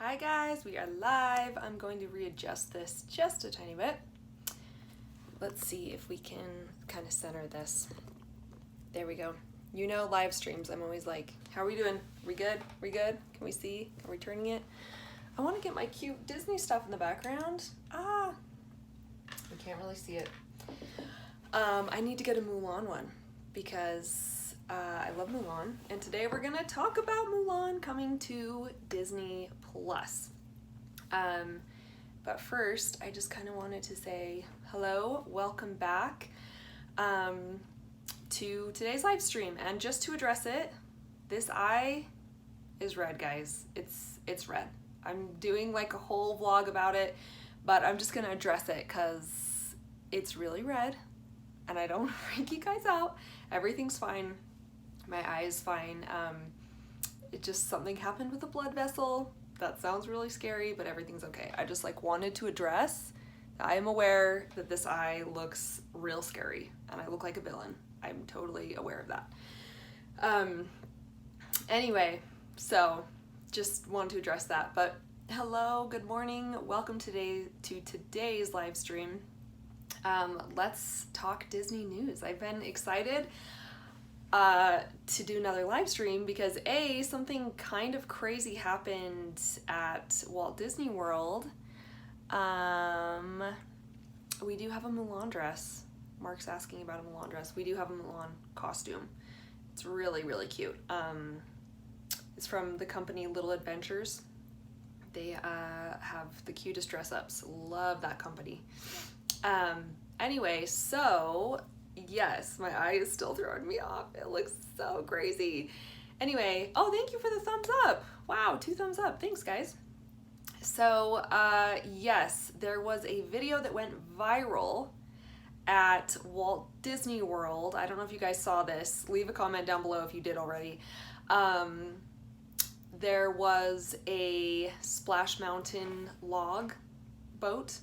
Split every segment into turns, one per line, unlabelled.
Hi guys, we are live. I'm going to readjust this just a tiny bit. Let's see if we can kind of center this. There we go. You know, live streams, I'm always like, how are we doing? We good? We good? Can we see? Are we turning it? I want to get my cute Disney stuff in the background. We can't really see it. I need to get a Mulan one because I love Mulan, and today we're gonna talk about Mulan coming to Disney Plus. But first, I just kind of wanted to say hello, welcome back to today's live stream. And just to address it, this eye is red, guys. It's red. I'm doing like a whole vlog about it, but I'm just gonna address it because it's really red, and I don't want to freak you guys out. Everything's fine. My eye is fine. It just, something happened with the blood vessel. That sounds really scary, but everything's okay. I just like wanted to address that I am aware that this eye looks real scary and I look like a villain. I'm totally aware of that. Anyway, so just wanted to address that. But hello, good morning. Welcome to today's live stream. Let's talk Disney news. I've been excited to do another live stream because something kind of crazy happened at Walt Disney World. We do have a Mulan dress. Mark's asking about a Mulan dress. We do have a Mulan costume. It's really, really cute. It's from the company Little Adventures. They have the cutest dress ups. Love that company. Anyway, so yes, my eye is still throwing me off. It looks so crazy. Anyway, oh, thank you for the thumbs up. Wow, 2 thumbs up. Thanks, guys. So, yes, there was a video that went viral at Walt Disney World. I don't know if you guys saw this. Leave a comment down below if you did already. There was a Splash Mountain log boat,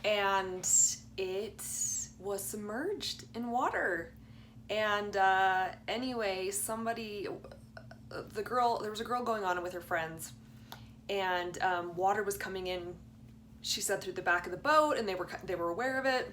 and it was submerged in water. And anyway, there was a girl going on with her friends, and water was coming in, she said, through the back of the boat, and they were aware of it,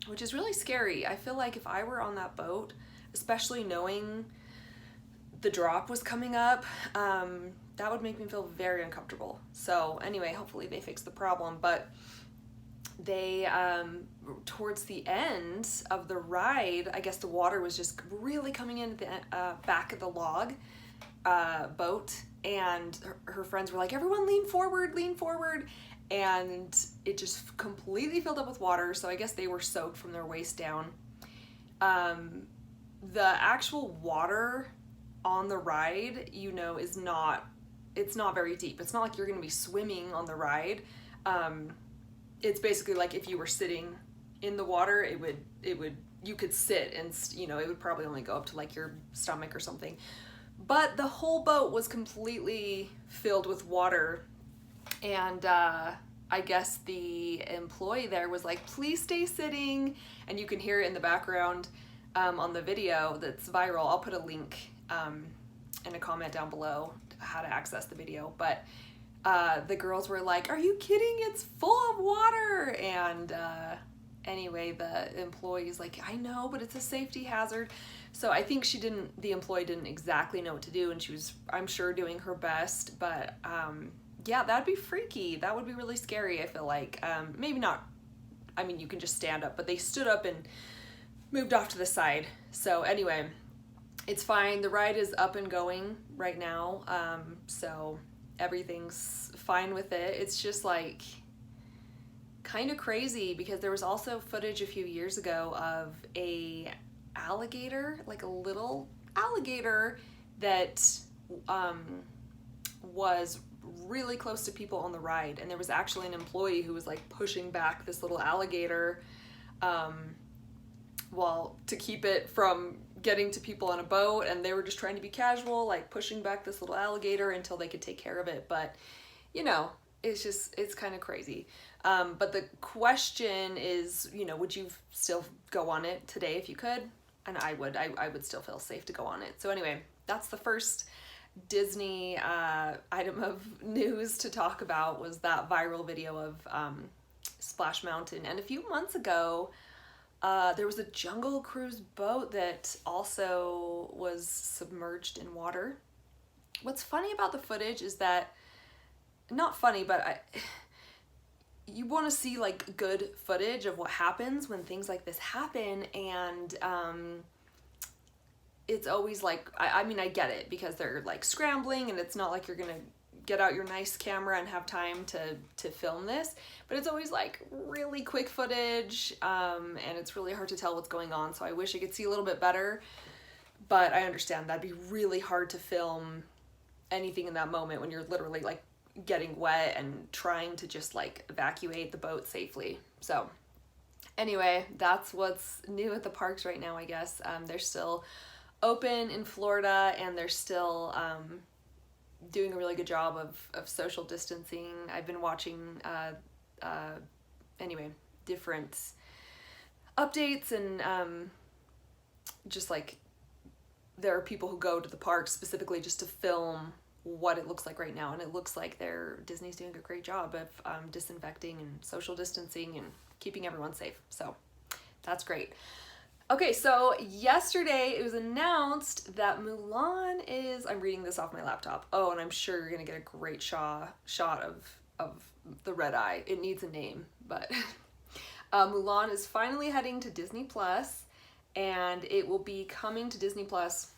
which is really scary. I feel like if I were on that boat, especially knowing the drop was coming up, that would make me feel very uncomfortable. So anyway, hopefully they fixed the problem. But they, towards the end of the ride, I guess the water was just really coming in at the back of the log boat, and her friends were like, everyone lean forward, and it just completely filled up with water. So I guess they were soaked from their waist down. The actual water on the ride, it's not very deep. It's not like you're gonna be swimming on the ride. It's basically like if you were sitting in the water, you could sit, and it would probably only go up to like your stomach or something. But the whole boat was completely filled with water, and I guess the employee there was like, please stay sitting, and you can hear it in the background on the video that's viral. I'll put a link in a comment down below how to access the video. But the girls were like, are you kidding? It's full of water. And anyway, the employee's like, I know, but it's a safety hazard. So I think the employee didn't exactly know what to do, and she was, I'm sure, doing her best. But yeah, that'd be freaky. That would be really scary, I feel like. Maybe not, I mean, you can just stand up, but they stood up and moved off to the side. So anyway, it's fine. The ride is up and going right now. So everything's fine with it. It's just like kind of crazy because there was also footage a few years ago of a alligator, like a little alligator that was really close to people on the ride, and there was actually an employee who was like pushing back this little alligator to keep it from getting to people on a boat, and they were just trying to be casual, like pushing back this little alligator until they could take care of it. But it's kind of crazy. But the question is, would you still go on it today if you could? And I would still feel safe to go on it. So anyway, that's the first Disney item of news to talk about was that viral video of Splash Mountain. And a few months ago, there was a Jungle Cruise boat that also was submerged in water. What's funny about the footage is that, not funny, but you want to see like good footage of what happens when things like this happen, and it's always like, I mean, I get it because they're like scrambling and it's not like you're gonna get out your nice camera and have time to film this, but it's always like really quick footage, and it's really hard to tell what's going on, so I wish I could see a little bit better, but I understand that'd be really hard to film anything in that moment when you're literally like getting wet and trying to just like evacuate the boat safely. So anyway, that's what's new at the parks right now, I guess. They're still open in Florida, and they're still doing a really good job of social distancing. I've been watching anyway, different updates, and just like there are people who go to the park specifically just to film what it looks like right now, and it looks like Disney's doing a great job of disinfecting and social distancing and keeping everyone safe. So that's great. Okay, so yesterday it was announced that Mulan is, I'm reading this off my laptop. Oh, and I'm sure you're gonna get a great shot of the red eye. It needs a name, but Mulan is finally heading to Disney Plus, and it will be coming to Disney Plus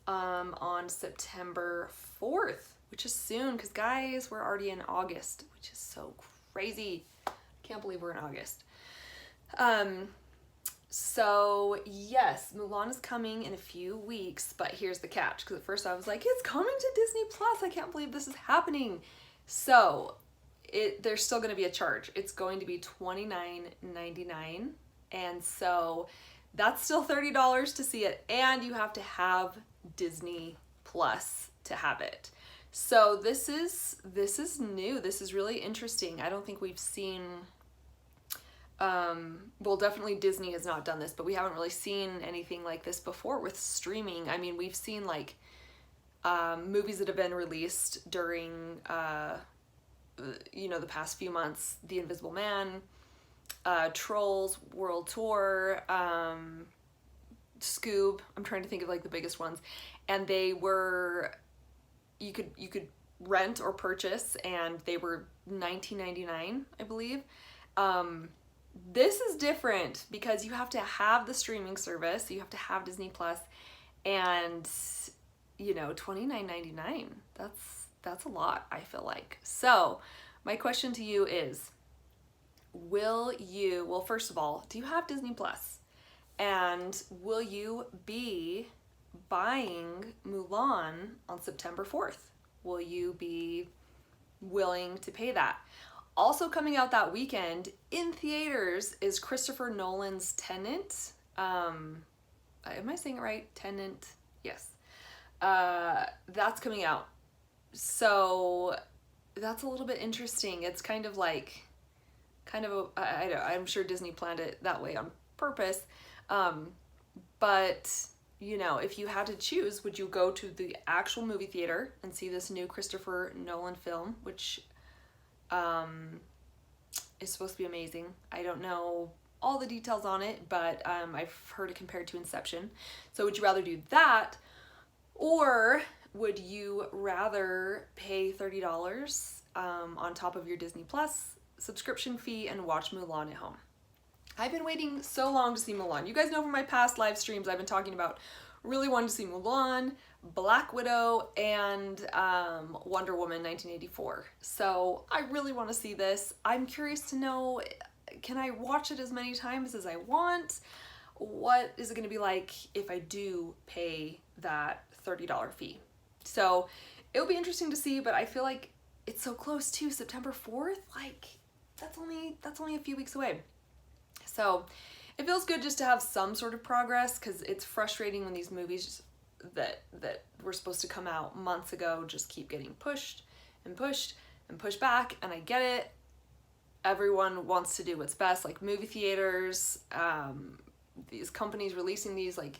on September 4th, which is soon, because guys, we're already in August, which is so crazy. Can't believe we're in August. So yes, Mulan is coming in a few weeks, but here's the catch, because at first I was like, it's coming to Disney Plus, I can't believe this is happening. So there's still going to be a charge. It's going to be $29.99, and so that's still $30 to see it, and you have to have Disney Plus to have it. So this is new. This is really interesting. I don't think we've seen, well, definitely Disney has not done this, but we haven't really seen anything like this before with streaming. I mean, we've seen like movies that have been released during the past few months: The Invisible Man, Trolls World Tour, Scoob. I'm trying to think of like the biggest ones, and they were, you could rent or purchase, and they were $19.99, I believe. This is different because you have to have the streaming service, you have to have Disney Plus, and $29.99. That's a lot, I feel like. So my question to you is, well, first of all, do you have Disney Plus? And will you be buying Mulan on September 4th? Will you be willing to pay that? Also coming out that weekend in theaters is Christopher Nolan's Tenet. Am I saying it right? Tenet? Yes. That's coming out. So that's a little bit interesting. It's kind of I'm sure Disney planned it that way on purpose. But if you had to choose, would you go to the actual movie theater and see this new Christopher Nolan film, which is supposed to be amazing? I don't know all the details on it, but I've heard it compared to Inception. So would you rather do that, or would you rather pay $30 on top of your Disney Plus subscription fee and watch Mulan at home? I've been waiting so long to see Mulan. You guys know from my past live streams I've been talking about really wanting to see Mulan, Black Widow, and Wonder Woman 1984. So I really want to see this. I'm curious to know, can I watch it as many times as I want? What is it going to be like if I do pay that $30 fee? So it'll be interesting to see, but I feel like it's so close to September 4th. Like that's only a few weeks away. So it feels good just to have some sort of progress, because it's frustrating when these movies that were supposed to come out months ago just keep getting pushed and pushed and pushed back. And I get it. Everyone wants to do what's best, like movie theaters, these companies releasing these, like,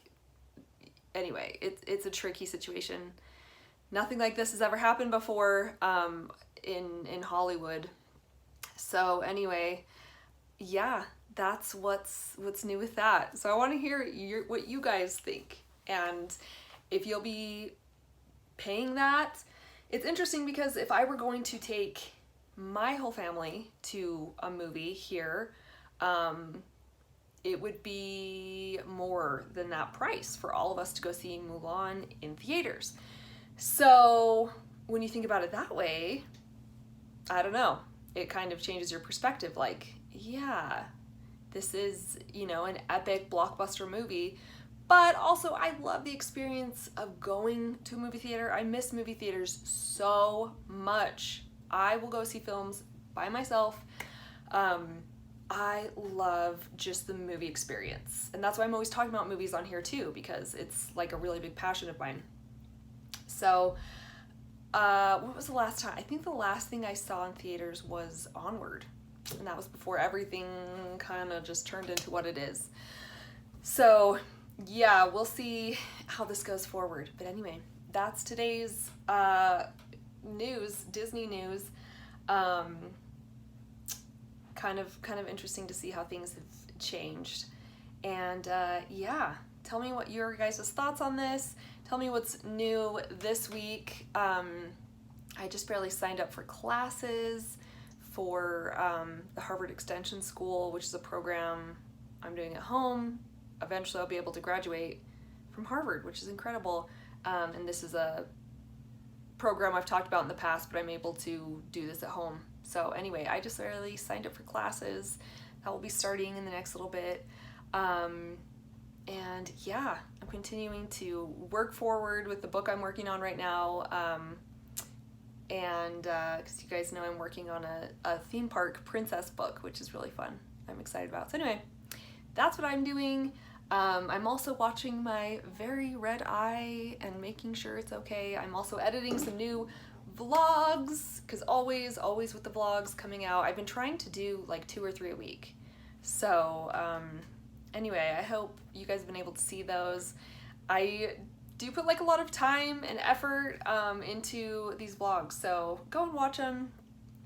anyway, it's a tricky situation. nothing like this has ever happened before in Hollywood. So anyway, yeah, that's what's new with that. So I want to hear what you guys think, and if you'll be paying that. It's interesting because if I were going to take my whole family to a movie here, it would be more than that price for all of us to go see Mulan in theaters. So when you think about it that way, I don't know, it kind of changes your perspective. Like, yeah, this is, an epic blockbuster movie, but also I love the experience of going to a movie theater. I miss movie theaters so much. I will go see films by myself. I love just the movie experience. And that's why I'm always talking about movies on here too, because it's like a really big passion of mine. So, what was the last time? I think the last thing I saw in theaters was Onward. And that was before everything kind of just turned into what it is. So, yeah, we'll see how this goes forward. But anyway, that's today's news, Disney news. Kind of interesting to see how things have changed. And yeah, tell me what your guys' thoughts on this. Tell me what's new this week. I just barely signed up for classes for the Harvard Extension School, which is a program I'm doing at home. Eventually I'll be able to graduate from Harvard, which is incredible. And this is a program I've talked about in the past, but I'm able to do this at home. So anyway, I just barely signed up for classes. That will be starting in the next little bit. And yeah, I'm continuing to work forward with the book I'm working on right now. And because you guys know I'm working on a theme park princess book, which is really fun. I'm excited about. So anyway, that's what I'm doing. I'm also watching my very red eye and making sure it's okay. I'm also editing some new vlogs, because always with the vlogs coming out, I've been trying to do like 2 or 3 a week. So anyway, I hope you guys have been able to see those. I do put like a lot of time and effort into these vlogs, so go and watch them.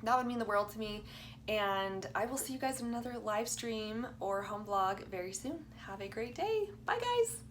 That would mean the world to me. And I will see you guys in another live stream or home vlog very soon. Have a great day. Bye guys.